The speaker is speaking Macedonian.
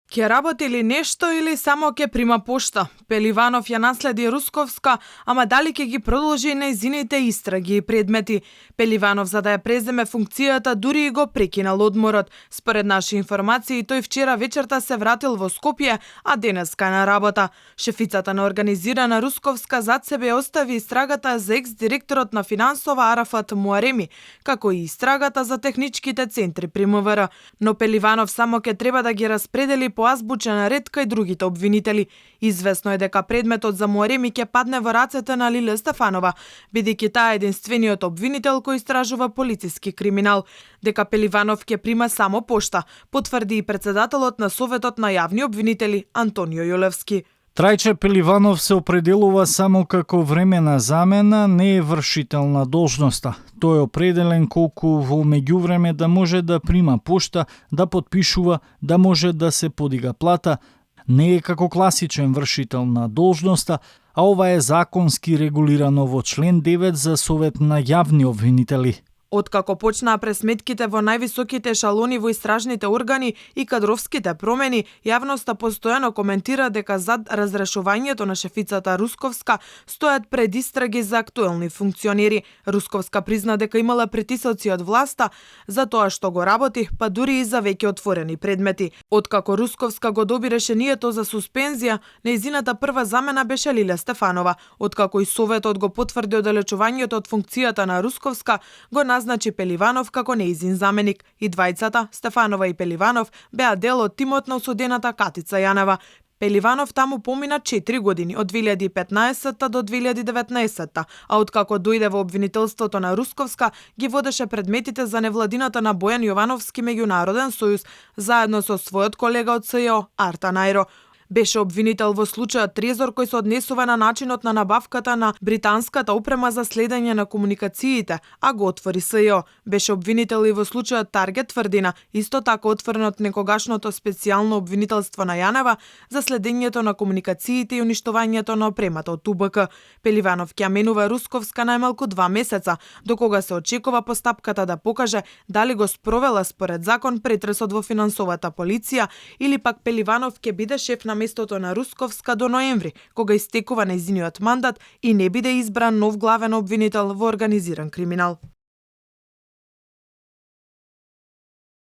Ке работи ли нешто или само ке прима пошта? Пеливанов ја наследи Русковска, ама дали ке ги продолжи нејзините истраги и предмети? Пеливанов, за да ја преземе функцијата, дури и го прекинал одморот. Според наши информации, тој вчера вечерта се вратил во Скопје, а денеска на работа. Шефицата на организирана Русковска зад себе остави истрагата за екс-директорот на финансова Арафат Муареми, како и истрагата за техничките центри при МВР. Но Пеливанов само ке треба да ги распредели по азбучен ред кај другите обвинители. Известно е дека предметот за Муареми ќе падне во рацете на Лиле Стефанова, бидејќи таа е единствениот обвинител кој истражува полициски криминал. Дека Пеливанов ќе прима само пошта, потврди и председателот на Советот на јавни обвинители Антонио Јолевски. Трајче Пеливанов се определува само како времена замена, не е вршител на должноста. Тој е определен колку во меѓувреме да може да прима пошта, да подпишува, да може да се подига плата. Не е како класичен вршител на должноста, а ова е законски регулирано во член 9 за Совет на јавни обвинители. Откако почнаа пресметките во највисоките ешалони во истражните органи и кадровските промени, јавноста постојано коментира дека зад разрешувањето на шефицата Русковска стојат предистраги за актуелни функционери. Русковска призна дека имала притисоци од власта за тоа што го работи, па дури и за веќе отворени предмети. Откако Русковска го доби решението за суспензија, нејзината прва замена беше Лиле Стефанова. Откако и Советот го потврди оддалечувањето од функцијата на Русковска, го назначи Пеливанов како нејзин заменик. И двајцата, Стефанова и Пеливанов, беа дел од тимот на осудената Катица Јанева. Пеливанов таму помина 4 години, од 2015 до 2019, а откако дојде во обвинителството на Русковска, ги водеше предметите за невладината на Бојан Јовановски меѓународен сојуз, заедно со својот колега од СЈО, Арта Најро. Беше обвинител во случајот Трезор кој се однесува на начинот на набавката на британската опрема за следење на комуникациите, а го отвори СЈО. Беше обвинител и во случајот Таргет тврдина, исто така отворенот некогашното специјално обвинителство на Јанева за следењето на комуникациите и уништувањето на опремата од УБК. Пеливанов ќе менува Русковска најмалку 2 месеца, до кога се очекува постапката да покаже дали го спровела според закон претресот во финансовата полиција или пак Пеливанов ќе биде шеф на местото на Русковска до ноември, кога истекува нејзиниот мандат и не биде избран нов главен обвинител во организиран криминал.